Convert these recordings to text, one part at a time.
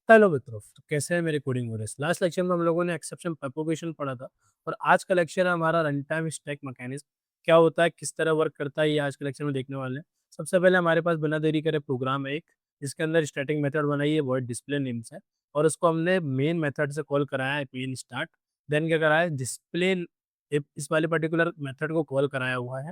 Hello मित्रों, तो कैसे हैं मेरे कोडिंग वॉरियर्स। लास्ट लेक्चर में हम लोगों ने एक्सेप्शन प्रोपोगेशन पढ़ा था और आज का लेक्चर है हमारा रन टाइम स्टैक मैकेनिज्म। क्या होता है, किस तरह वर्क करता है, ये आज के लेक्चर में देखने वाले हैं। सबसे पहले हमारे पास बिना देरी करे प्रोग्राम है एक, जिसके अंदर स्टैटिक मेथड बनाई है वॉइड डिस्प्ले नेम से, और उसको हमने मेन मेथड से कॉल कराया है मेन स्टार्ट। देन क्या कराया है, डिस्प्ले इस वाले पर्टिकुलर मेथड को कॉल कराया हुआ है,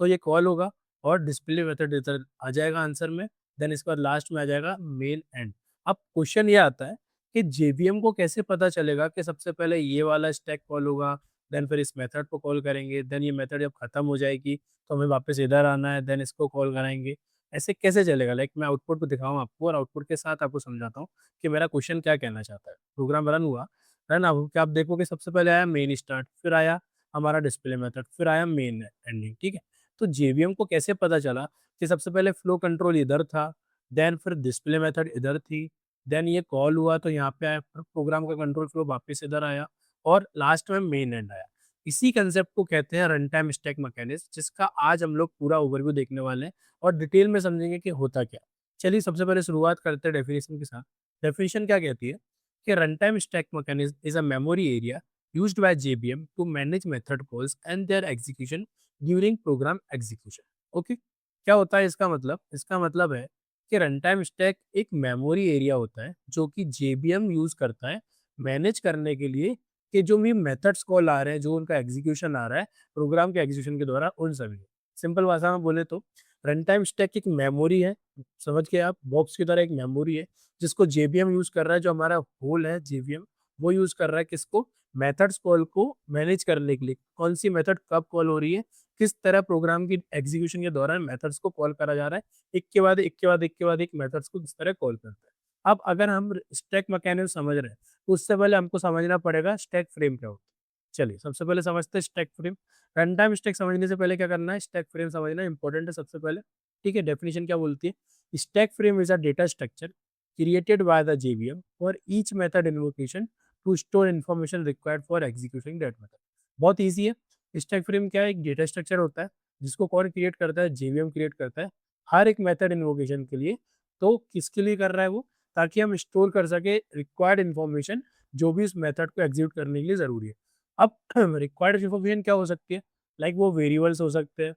तो ये कॉल होगा और डिस्प्ले मेथड इधर आ जाएगा आंसर में। देन इसके बाद लास्ट में आ जाएगा मेन एंड। अब क्वेश्चन ये आता है कि जेवीएम को कैसे पता चलेगा कि सबसे पहले ये वाला स्टैक कॉल होगा, देन फिर इस मेथड को कॉल करेंगे, देन ये मेथड जब खत्म हो जाएगी तो हमें वापस इधर आना है, देन इसको कॉल कराएंगे। ऐसे कैसे चलेगा? लाइक मैं आउटपुट को दिखाऊँ आपको और आउटपुट के साथ आपको समझाता हूँ कि मेरा क्वेश्चन क्या कहना चाहता है। प्रोग्राम रन हुआ, रन अब क्या आप देखोगे, सबसे पहले आया मेन स्टार्ट, फिर आया हमारा डिस्प्ले मेथड, फिर आया मेन एंडिंग। ठीक है, तो जेवीएम को कैसे पता चला कि सबसे पहले फ्लो कंट्रोल इधर था, देन फिर डिस्प्ले मेथड इधर थी, देन ये कॉल हुआ तो यहाँ पे आया, फिर प्रोग्राम का कंट्रोल फ्लो वापस इधर आया और लास्ट में मेन एंड आया। इसी कंसेप्ट को कहते हैं रन टाइम स्टैक मैकेनिज्म, जिसका आज हम लोग पूरा ओवरव्यू देखने वाले हैं और डिटेल में समझेंगे कि होता क्या। चलिए सबसे पहले शुरुआत करते हैं डेफिनेशन के साथ। डेफिनेशन क्या कहती है कि run time stack mechanism is a memory area used by JVM to manage method calls and their execution during program execution। Okay, क्या होता है इसका मतलब? इसका मतलब है कि रन टाइम स्टैक एक मेमोरी एरिया होता है जो कि जेबीएम यूज करता है मैनेज करने के लिए, कि जो भी मेथड्स कॉल आ रहे हैं, जो उनका एग्जीक्यूशन आ रहा है प्रोग्राम के एग्जीक्यूशन के दौरान, उन सभी। सिंपल भाषा में बोले तो रन टाइम स्टैक एक मेमोरी है, समझ के आप, बॉक्स की तरह एक मेमोरी है जिसको जेबीएम यूज कर रहा है। जो हमारा होल है जेबीएम, वो यूज कर रहा है किसको? मेथड्स कॉल को मैनेज करने के लिए। कौन सी मेथड कब कॉल हो रही है, किस तरह प्रोग्राम की एग्जीक्यूशन के दौरान मेथड्स को कॉल करा जा रहा है, एक के बाद एक के बाद एक के बाद एक मेथड्स को किस तरह कॉल करता है। अब अगर हम स्टैक मैकेनिज्म समझ रहे हैं तो उससे पहले हमको समझना पड़ेगा स्टैक फ्रेम क्या होता है। चलिए सबसे पहले समझते हैं stack frame. Run time stack समझने से पहले क्या करना है, स्टैक फ्रेम समझना इंपॉर्टेंट है सबसे पहले। ठीक है, डेफिनेशन क्या बोलती है? Stack frame is a data structure created by the JVM for each method invocation to store information required for executing that method। बहुत ईजी है। स्टैक फ्रेम क्या है? एक डेटा स्ट्रक्चर होता है जिसको कौन क्रिएट करता है? जेवीएम क्रिएट करता है हर एक मेथड इन्वोकेशन के लिए। तो किसके लिए कर रहा है वो? ताकि हम स्टोर कर सके रिक्वायर्ड इन्फॉर्मेशन जो भी उस मेथड को एग्जीक्यूट करने के लिए ज़रूरी है। अब रिक्वायर्ड इन्फॉर्मेशन क्या हो सकती है? लाइक वो वेरिएबल्स हो सकते हैं,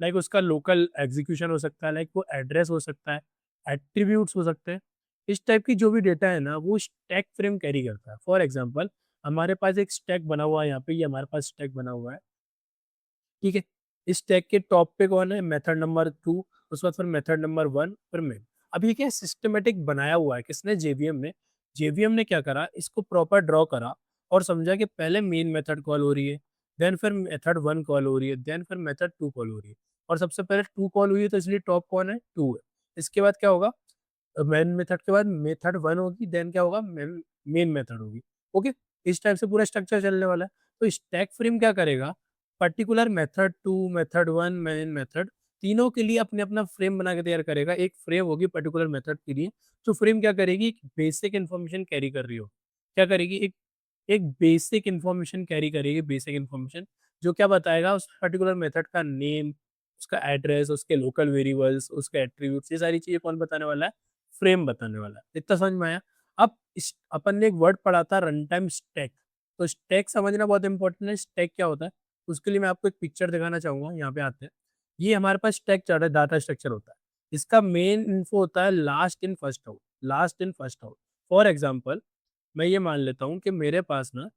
लाइक उसका लोकल एग्जीक्यूशन हो सकता है, लाइक वो एड्रेस हो सकता है, एट्रीब्यूट्स हो सकते हैं। इस टाइप की जो भी डेटा है ना, वो स्टैक फ्रेम कैरी करता है। फॉर एग्जांपल हमारे पास एक स्टैक बना हुआ है, यहाँ पे ये हमारे पास स्टैक बना हुआ है। ठीक है, इस टैग के टॉप पे कौन है? मेथड नंबर 2, उसके बाद फिर मेथड नंबर 1, फिर मेन। अब ये क्या सिस्टमेटिक बनाया हुआ है किसने? जेवीएम ने। जेवीएम ने क्या करा, इसको प्रॉपर ड्रॉ करा और समझा कि पहले मेन मेथड कॉल हो रही है, देन फिर मेथड 1 कॉल हो रही है, देन फिर मेथड 2 कॉल हो रही है। और सबसे पहले 2 कॉल हुई है तो इसलिए टॉप कौन है? 2 है। इसके बाद क्या होगा? मेन मेथड के बाद मेथड 1 होगी, देन क्या होगा? मेन मेथड होगी। ओके, इस टाइप से पूरा स्ट्रक्चर चलने वाला है। तो स्टैक फ्रेम क्या करेगा, particular method 2, method 1, main method, तीनों के लिए अपने अपना फ्रेम बना के तैयार करेगा। एक फ्रेम होगी पर्टिकुलर मेथड के लिए, तो फ्रेम क्या करेगी? एक बेसिक इन्फॉर्मेशन कैरी कर रही हो। क्या करेगी? एक एक बेसिक इन्फॉर्मेशन कैरी करेगी, बेसिक इन्फॉर्मेशन जो क्या बताएगा? उस पर्टिकुलर मेथड का नेम, उसका एड्रेस, उसके लोकल वेरिएबल्स, उसके एट्रीब्यूट्स, ये सारी चीजें कौन बताने वाला है? फ्रेम बताने वाला है। इतना समझ में आया? अब अपन ने एक वर्ड पढ़ा था रन टाइम स्टैक, तो स्टैक समझना बहुत इंपॉर्टेंट है। स्टैक क्या होता है उसके लिए मैं आपको एक पिक्चर दिखाना चाहूंगा। यहाँ पे आते हैं, ये हमारे पास स्टैक चल रहा है, डाटा स्ट्रक्चर होता है। इसका मेन इन्फो होता है last in first out, last in first out. For example मैं ये मान लेता हूँ कि मेरे पास ना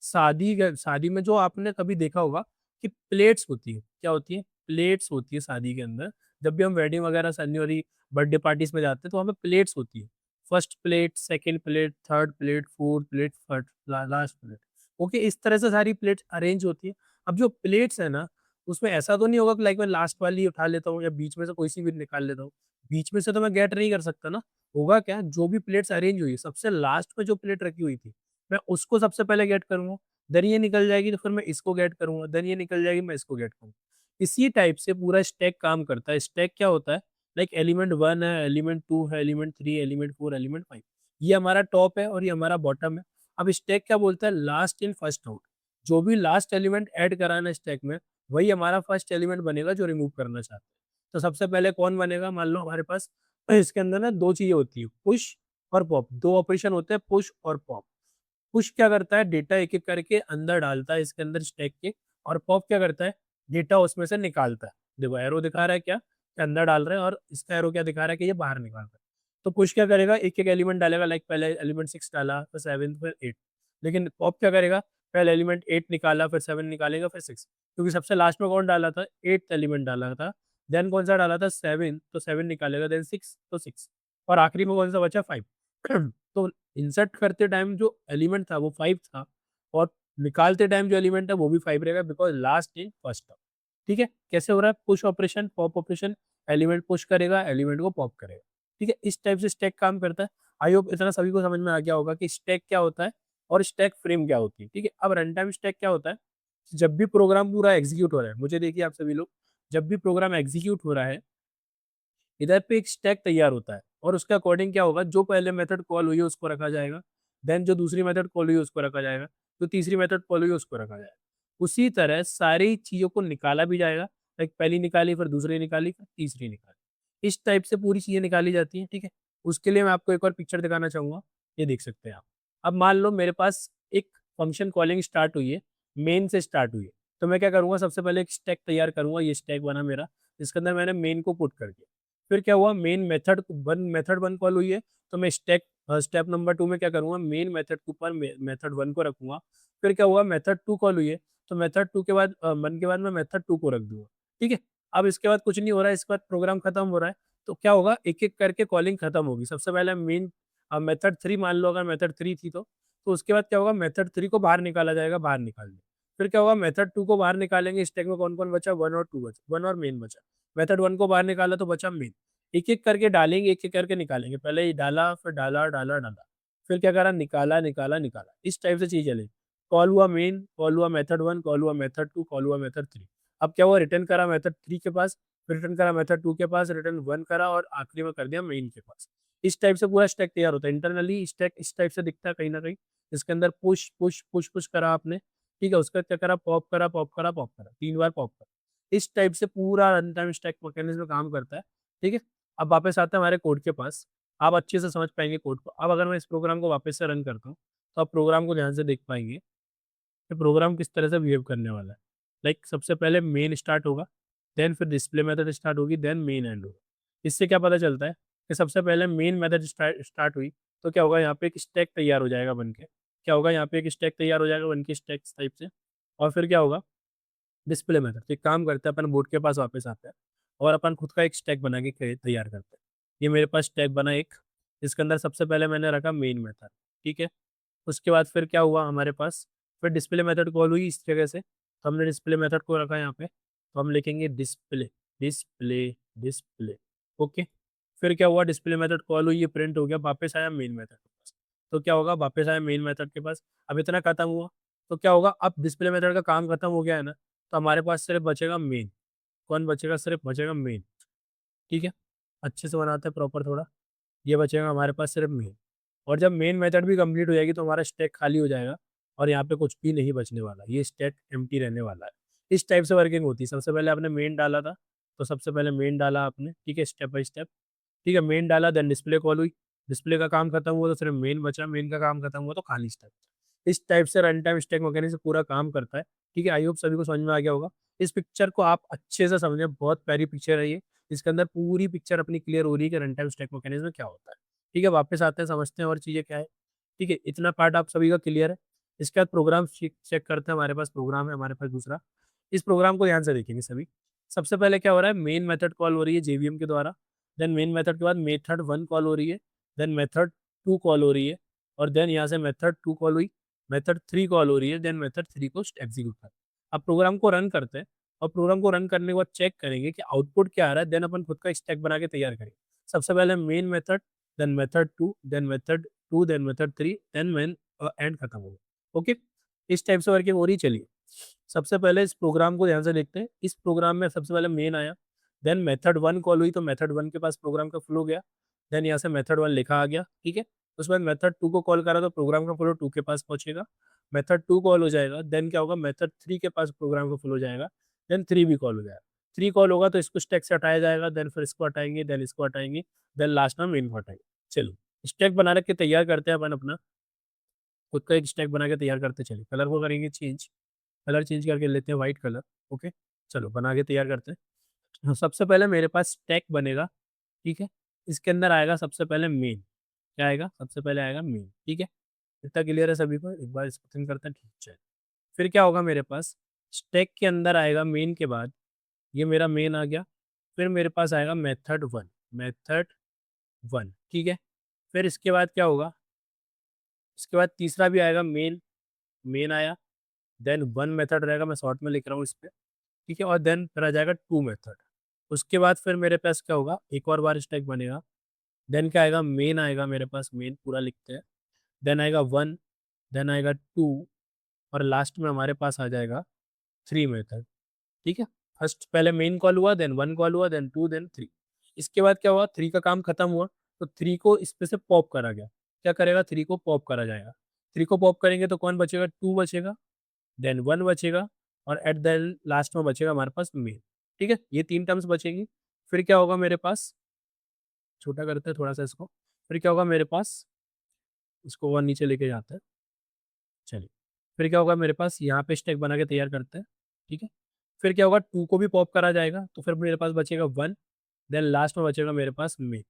शादी में जो आपने कभी देखा होगा कि प्लेट्स होती है, क्या होती है? प्लेट्स होती है शादी के अंदर। जब भी हम वेडिंग वगैरह सैनियोरी बर्थडे पार्टीज में जाते हैं तो वहाँ पे प्लेट्स होती है। First plate, second plate, third plate, fourth plate, first last plate. Okay, इस तरह से सारी प्लेट्स अरेंज होती है। अब जो प्लेट्स है ना, उसमें ऐसा तो नहीं होगा कि लाइक मैं लास्ट वाली उठा लेता हूँ या बीच में से कोई सी भी निकाल लेता हूँ। बीच में से तो मैं गेट नहीं कर सकता ना। होगा क्या, जो भी प्लेट्स अरेंज हुई है, सबसे लास्ट में जो प्लेट रखी हुई थी मैं उसको सबसे पहले गेट करूँगा। देन ये निकल जाएगी तो फिर मैं इसको गेट करूँगा, देन ये निकल जाएगी मैं इसको गेट करूँगा। इसी टाइप से पूरा स्टैक काम करता है। स्टैक क्या होता है? लाइक एलिमेंट 1 है, एलिमेंट 2 है, एलिमेंट 3, एलिमेंट 4, एलिमेंट 5। ये हमारा टॉप है और ये हमारा बॉटम है। अब स्टैक क्या बोलता है? Last in first out. जो भी लास्ट एलिमेंट ऐड कराना है स्टैक में, वही हमारा फर्स्ट एलिमेंट बनेगा जो रिमूव करना चाहते हैं। तो सबसे पहले कौन बनेगा? मान लो हमारे पास इसके अंदर ना 2 चीजें होती है, पुश और पॉप, दो ऑपरेशन होते हैं, पुश और पॉप। पुश क्या करता है, डेटा एक एक करके अंदर डालता है इसके अंदर स्टैक के, और पॉप क्या करता है, डेटा उसमें से निकालता है। देखो एरो दिखा रहा है क्या, कि अंदर डाल रहे हैं, और इसका एरो क्या दिखा रहा है कि ये बाहर निकाल रहा है। तो पुश क्या करेगा, एक एक एलिमेंट डालेगा, लाइक पहले एलिमेंट 6 डाला, फिर 7, फिर 8। लेकिन पॉप क्या करेगा, पहले एलिमेंट 8 निकाला, फिर 7 निकालेगा, फिर 6, क्योंकि सबसे लास्ट में कौन डाला था, 8 एलिमेंट डाला था। देन कौन सा डाला था, 7, तो 7 निकालेगा, देन 6 तो 6, और आखिरी में कौन सा बचा, 5। तो इंसर्ट करते टाइम जो एलिमेंट था वो 5 था, और निकालते टाइम जो एलिमेंट है वो भी 5 रहेगा, बिकॉज लास्ट इन फर्स्ट था। ठीक है, कैसे हो रहा है, push operation, pop operation, element push करेगा, एलिमेंट को पॉप करेगा। ठीक है, इस टाइप से स्टैक काम करता है। आई होप इतना सभी को समझ में आ गया होगा कि स्टैक क्या होता है और स्टैक फ्रेम क्या होती है। ठीक है, अब रन टाइम स्टैक क्या होता है, जब भी प्रोग्राम पूरा एग्जीक्यूट हो रहा है, मुझे देखिए आप सभी लोग, जब भी प्रोग्राम एग्जीक्यूट हो रहा है, इधर पे एक स्टैक तैयार होता है, और उसके अकॉर्डिंग क्या होगा, जो पहले मेथड कॉल हुई है उसको रखा जाएगा, देन जो दूसरी मेथड कॉल हुई है उसको रखा जाएगा, जो तीसरी मेथड कॉल हुई है उसको रखा जाएगा। उसी तरह सारी चीज़ों को निकाला भी जाएगा, लाइक पहली निकाली, फिर दूसरी निकाली, फिर तीसरी निकाली, इस टाइप से पूरी चीज़ें निकाली जाती हैं। ठीक है, उसके लिए मैं आपको एक और पिक्चर दिखाना चाहूँगा, ये देख सकते हैं आप। अब मान लो मेरे पास एक फंक्शन कॉलिंग स्टार्ट हुई है, मेन से स्टार्ट हुई है, तो मैं क्या करूँगा, सबसे पहले एक स्टैक तैयार करूँगा, ये स्टैक बना मेरा, जिसके अंदर मैंने मेन को पुट कर दिया। फिर क्या हुआ, मेथड वन कॉल हुई है, तो मैं स्टेप नंबर 2 में क्या करूँगा, मेन मेथड के ऊपर मेथड 1 को रखूँगा। फिर क्या हुआ, मेथड 2 कॉल हुई है, तो मेथड 2 के बाद 1 के बाद मैं मेथड 2 को रख दूँगा। ठीक है? अब इसके बाद कुछ नहीं हो रहा है, इसके बाद प्रोग्राम खत्म हो रहा है, तो क्या होगा, एक-एक करके कॉलिंग खत्म होगी। सबसे पहले मेथड 3 मान लो, अगर मेथड 3 थी तो उसके बाद क्या होगा, मेथड 3 को बाहर निकाला जाएगा, बाहर निकाल दिया। फिर क्या होगा, मेथड 2 को बाहर निकालेंगे, स्टैक में कौन-कौन बचा, 1 और 2 बचा, 1 और मेन बचा। मेथड 1 को बाहर निकाला तो बचा मेन। एक-एक करके डालेंगे, एक-एक करके निकालेंगे। पहले ये डाला, फिर डाला, डाला, डाला। फिर क्या करा, निकाला, निकाला, निकाला। इस टाइप से चीज़ चलेगी। कॉल हुआ मेन, कॉल हुआ मेथड 1, कॉल हुआ मेथड 2, कॉल हुआ मेथड 3। अब क्या हुआ, रिटर्न करा मेथड 3 के पास, फिर रिटर्न करा मेथड 2 के पास, रिटर्न 1 करा, और आखिरी में कर दिया मेन के पास। इस टाइप से पूरा स्टैक तैयार होता है। इंटरनली स्टैक इस टाइप से दिखता है कहीं न कहीं। इसके अंदर पुश, पुश, पुश, पुश करा आपने। ठीक है, उसके बाद क्या करा, पॉप करा, पॉप करा, पॉप करा। 3 बार पॉप करा। इस टाइप से पूरा रन टाइम स्टैक मैकेनिज़्म काम करता है। ठीक है? अब वापस आते हैं हमारे कोड के पास। आप अच्छे से समझ पाएँगे कोड को। अब अगर मैं इस प्रोग्राम को वापस से रन करता हूँ, तो आप प्रोग्राम को ध्यान से देख पाएँगे कि प्रोग्राम किस तरह से बिहेव करने वाला है। लाइक सबसे पहले मेन स्टार्ट होगा, देन फिर डिस्प्ले मेथड स्टार्ट होगी, देन मेन एंड होगा। इससे क्या पता चलता है कि सबसे पहले मेन मेथड स्टार्ट हुई, तो क्या होगा, यहाँ पे एक स्टैक तैयार हो जाएगा बन के। क्या होगा, यहाँ पे एक स्टैक तैयार हो जाएगा बन के, स्टैक टाइप से। और फिर क्या होगा, डिस्प्ले मेथड तो एक काम करते हैं, अपन बोर्ड के पास वापस आते हैं, और अपन खुद का एक स्टैक बना के तैयार करते हैं। ये मेरे पास स्टैक बना एक, इसके अंदर सबसे पहले मैंने रखा मेन मेथड। ठीक है, उसके बाद फिर क्या हुआ हमारे पास, फिर डिस्प्ले मेथड कॉल हुई इस जगह से, तो हमने डिस्प्ले मेथड को रखा यहाँ पे, तो हम लिखेंगे डिस्प्ले, डिस्प्ले, डिस्प्ले। ओके, फिर क्या हुआ, डिस्प्ले मेथड कॉल हुई, ये प्रिंट हो गया, वापस आया मेन मेथड के पास। तो क्या होगा, वापस आया मेन मेथड के पास। अब इतना खत्म हुआ, तो क्या होगा, अब डिस्प्ले मेथड का काम खत्म हो गया है ना, तो हमारे पास सिर्फ बचेगा मेन। कौन बचेगा, सिर्फ बचेगा मेन। ठीक है, अच्छे से बनाते हैं प्रॉपर थोड़ा। ये बचेगा हमारे पास सिर्फ मेन, और जब मेन मेथड भी कंप्लीट हो जाएगी तो हमारा स्टैक खाली हो जाएगा, और यहाँ पे कुछ भी नहीं बचने वाला, ये स्टैक एम्प्टी रहने वाला है। इस टाइप से वर्किंग होती है। सबसे पहले आपने मेन डाला था, तो सबसे पहले मेन डाला आपने, ठीक है, स्टेप बाय स्टेप। ठीक है, मेन डाला, देन डिस्प्ले कॉल हुई, डिस्प्ले का काम खत्म हुआ तो सिर्फ मेन बचा, मेन का काम खत्म हुआ तो खाली स्टैक। इस टाइप से रन टाइम स्टैक मैकेनिज्म पूरा काम करता है। ठीक है, आई होप सभी को समझ में आ गया होगा। इस पिक्चर को आप अच्छे से समझें, बहुत प्यारी पिक्चर है ये। इसके अंदर पूरी पिक्चर अपनी क्लियर हो रही है कि रन टाइम स्टैक मैकेनिज्म क्या होता है। ठीक है, वापस आते हैं, समझते हैं और चीज़ें क्या है। ठीक है, इतना पार्ट आप सभी का क्लियर है। इसके बाद प्रोग्राम चेक करते हैं, हमारे पास प्रोग्राम है हमारे पास दूसरा। इस प्रोग्राम को ध्यान से देखेंगे सभी। सबसे पहले क्या हो रहा है, मेन मेथड कॉल हो रही है जेवीएम के द्वारा, देन मेन मेथड के बाद मेथड 1 कॉल हो रही है, देन मेथड 2 कॉल हो रही है, और देन यहाँ से मेथड 2 कॉल हुई, मेथड 3 कॉल हो रही है, देन मेथड 3 को एग्जीक्यूट कर। अब प्रोग्राम को रन करते हैं, और प्रोग्राम को रन करने के बाद चेक करेंगे कि आउटपुट क्या आ रहा है, देन अपन खुद का स्टैक बना के तैयार करेंगे। सबसे पहले main method, then method 2, then method 2, then method 3, then main, and खत्म हो गया। ओके, इस टाइप से वर्किंग हो रही। चलिए सबसे पहले इस प्रोग्राम को ध्यान से देखते हैं। इस प्रोग्राम में सबसे पहले मेन आया, देन मेथड 1 कॉल हुई, तो मेथड 1 के पास प्रोग्राम का फ्लो गया, देन यहाँ से मेथड 1 लिखा आ गया। ठीक है, उसके बाद मेथड 2 को कॉल करा तो प्रोग्राम का फ्लो 2 के पास पहुंचेगा, मेथड 2 कॉल हो जाएगा, देन क्या होगा, मेथड 3 के पास प्रोग्राम का फ्लो जाएगा, देन 3 भी कॉल हो जाएगा। 3 कॉल होगा तो इसको स्टैक से हटाया जाएगा, देन फिर इसको हटाएंगे, देन इसको हटाएंगे, देन लास्ट में मेन को हटाएंगे। चलो स्टैक बना के तैयार करते हैं अपन अपना, खुद का एक स्टैक बना के तैयार करते चलिए। कलर को करेंगे चेंज, कलर चेंज करके लेते हैं वाइट कलर। ओके, चलो बना के तैयार करते हैं। हाँ, सबसे पहले मेरे पास स्टैक बनेगा, ठीक है। इसके अंदर आएगा सबसे पहले मेन, क्या आएगा सबसे पहले आएगा मेन, ठीक है। इतना क्लियर है सभी को, एक बार इसको थिंक करते हैं, ठीक चल। फिर क्या होगा मेरे पास, स्टैक के अंदर आएगा मेन के बाद, ये मेरा मेन आ गया। फिर मेरे पास आएगा मेथड वन, मेथड वन, ठीक है। फिर इसके बाद क्या होगा, इसके बाद तीसरा भी आएगा मेन, मेन आया। देन वन मेथड रहेगा, मैं शॉर्ट में लिख रहा हूँ इस पे, ठीक है। और देन फिर आ जाएगा टू मेथड। उसके बाद फिर मेरे पास क्या होगा, एक और बार स्टैक बनेगा। देन क्या आएगा, मेन आएगा मेरे पास, मेन पूरा लिखते हैं। देन आएगा वन, देन आएगा टू, और लास्ट में हमारे पास आ जाएगा थ्री मेथड, ठीक है। फर्स्ट पहले मेन कॉल हुआ, देन वन कॉल हुआ, देन टू, देन थ्री। इसके बाद क्या हुआ, थ्री का काम खत्म हुआ, तो थ्री को इस पे से पॉप करा गया। क्या करेगा, थ्री को पॉप करा जाएगा। थ्री को पॉप करेंगे तो कौन बचेगा, टू बचेगा, देन वन बचेगा, और एट द लास्ट में बचेगा हमारे पास मेन, ठीक है। ये तीन टर्म्स बचेंगी। फिर क्या होगा मेरे पास, छोटा करते हैं थोड़ा सा इसको। फिर क्या होगा मेरे पास, इसको और नीचे लेके जाते हैं, चलिए। फिर क्या होगा मेरे पास, यहाँ पे स्टैक बना के तैयार करते हैं, ठीक है। फिर क्या होगा, टू को भी पॉप करा जाएगा, तो फिर मेरे पास बचेगा वन, देन लास्ट में बचेगा मेरे पास मेन,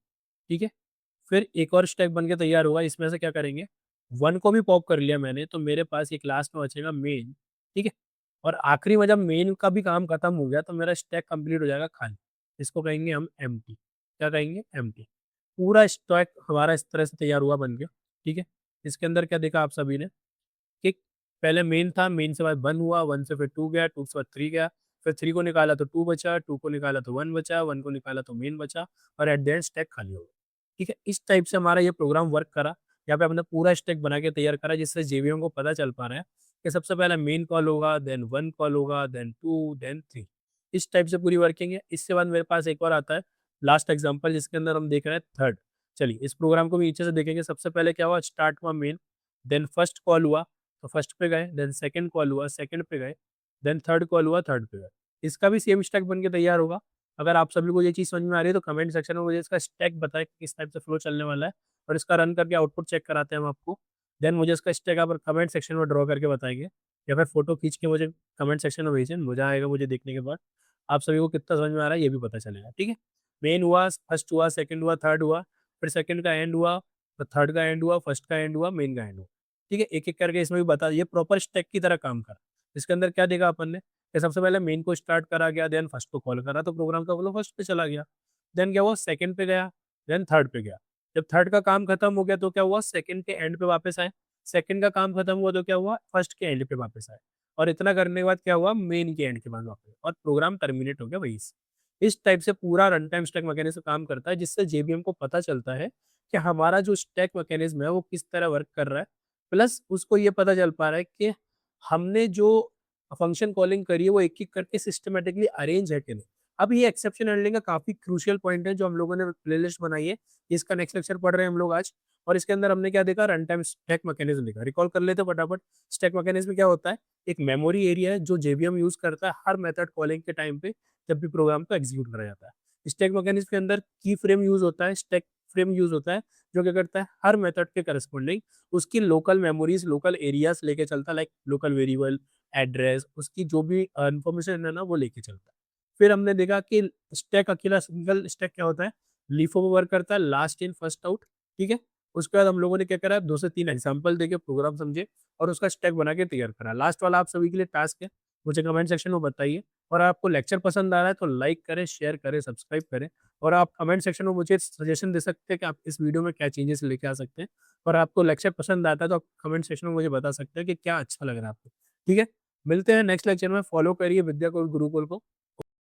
ठीक है। फिर एक और स्टैक बन के तैयार होगा, इसमें से क्या करेंगे, वन को भी पॉप कर लिया मैंने, तो मेरे पास एक लास्ट में बचेगा मेन, ठीक है। और आखिरी में जब मेन का भी काम खत्म हो गया तो मेरा स्टैक कंप्लीट हो जाएगा खाली। इसको कहेंगे हम एम्प्टी, क्या कहेंगे, एम्प्टी। पूरा स्टैक हमारा इस तरह से तैयार हुआ बन गया, ठीक है। इसके अंदर क्या देखा आप सभी ने, कि पहले मेन था, मेन से बाद वन हुआ, वन से फिर टू गया, टू से बाद थ्री गया, फिर थ्री को निकाला तो टू बचा, टू को निकाला तो वन बचा, वन को निकाला तो मेन बचा, और एट द एंड स्टैक खाली हो गया, ठीक है। इस टाइप से हमारा ये प्रोग्राम वर्क करा। यहाँ पे हमने पूरा स्टैक बना के तैयार करा, जिससे जेवीएम को पता चल पा रहा है कि सबसे पहले मेन कॉल होगा, देन वन कॉल होगा, देन टू, देन थ्री। इस टाइप से पूरी वर्किंग है। इसके बाद मेरे पास एक और आता है लास्ट एग्जाम्पल, जिसके अंदर हम देख रहे हैं थर्ड। चलिए इस प्रोग्राम को भी नीचे से देखेंगे। सबसे पहले क्या हुआ, स्टार्ट हुआ मेन, देन फर्स्ट कॉल हुआ तो फर्स्ट पे गए, देन सेकंड कॉल हुआ सेकंड पे गए, देन थर्ड कॉल हुआ थर्ड पे गए। इसका भी सेम स्टैक बन के तैयार होगा। अगर आप सभी को ये चीज़ समझ में आ रही है तो कमेंट सेक्शन में मुझे इसका स्टैक बताएं कि किस टाइप से फ्लो चलने वाला है, और इसका रन करके आउटपुट चेक कराते हैं हम आपको। देन मुझे इसका स्टैक आप कमेंट सेक्शन में ड्रॉ करके बताएंगे, या फिर फोटो खींच के मुझे कमेंट सेक्शन में भेजें, मजा आएगा मुझे देखने के बाद। आप सभी को कितना समझ में आ रहा है ये भी पता चलेगा, ठीक है। मेन हुआ, फर्स्ट हुआ, सेकंड हुआ, थर्ड हुआ, फिर सेकंड का एंड हुआ, फिर थर्ड का एंड हुआ, फर्स्ट का एंड हुआ, मेन का एंड हुआ, ठीक है। एक एक करके इसमें भी बता, ये प्रॉपर स्टैक की तरह काम करा। इसके अंदर क्या देखा अपन ने, कि सबसे पहले मेन को स्टार्ट करा गया, देन फर्स्ट को कॉल करा तो प्रोग्राम का फ्लो फर्स्ट पे चला गया। देन क्या हुआ, सेकंड पे गया, देन थर्ड पे गया। जब थर्ड का काम खत्म हो गया तो क्या हुआ, सेकंड के एंड पे वापस आए। सेकंड का काम खत्म हुआ तो क्या हुआ, फर्स्ट के एंड पे वापस आए। और इतना करने के बाद क्या हुआ, मेन के एंड के बाद वापस, और प्रोग्राम टर्मिनेट हो गया वहीं से। इस टाइप से पूरा रन टाइम स्टैक मैकेनिज्म काम करता है, जिससे जेबीएम को पता चलता है कि हमारा जो स्टैक मैकेनिज्म है वो किस तरह वर्क कर रहा है। प्लस उसको ये पता चल पा रहा है कि हमने जो फंक्शन कॉलिंग करी है वो एक-एक करके सिस्टमैटिकली अरेंज है कि नहीं। अब ये एक्सेप्शन हैंडलिंग का काफ़ी क्रूशियल पॉइंट है जो हम लोगों ने प्लेलिस्ट बनाई है। इसका नेक्स्ट लेक्चर पढ़ रहे हैं हम लोग आज, और इसके अंदर हमने क्या देखा, रन टाइम स्टैक मैकेनिज्म देखा। रिकॉल कर लेते हैं फटाफट। स्टैक मैकेनिज्म में क्या होता है, एक मेमोरी एरिया है जो जेवीएम यूज़ करता है हर मेथड कॉलिंग के टाइम पे, जब भी प्रोग्राम को एग्जीक्यूट करा जाता है। स्टैक मैकेनिज्म के अंदर की फ्रेम यूज़ होता है, स्टैक फ्रेम यूज़ होता है, जो क्या करता है, हर मेथड के करस्पॉन्डिंग उसकी लोकल मेमोरीज, लोकल एरियाज लेके चलता है, लाइक लोकल वेरिएबल, एड्रेस, उसकी जो भी इन्फॉर्मेशन है ना वो लेके चलता है। फिर हमने देखा कि स्टैक अकेला सिंगल स्टैक क्या होता है, लीफो में वर्क करता है, लास्ट इन फर्स्ट आउट, ठीक है। उसके बाद हम लोगों ने क्या करा, 2 से 3 एग्जांपल देके प्रोग्राम समझे और उसका स्टैक बना के तैयार करा। लास्ट वाला आप सभी के लिए टास्क है, मुझे कमेंट सेक्शन में बताइए। और आपको लेक्चर पसंद आ रहा है तो लाइक करें, शेयर करें, सब्सक्राइब करें, और आप कमेंट सेक्शन में मुझे सजेशन दे सकते हैं कि आप इस वीडियो में क्या चेंजेस लेके आ सकते हैं। और आपको लेक्चर पसंद आता है तो आप कमेंट सेक्शन में मुझे बता सकते हैं कि क्या अच्छा लग रहा है आपको, ठीक है। मिलते हैं नेक्स्ट लेक्चर में। फॉलो करिए विद्या गुरुकुल को।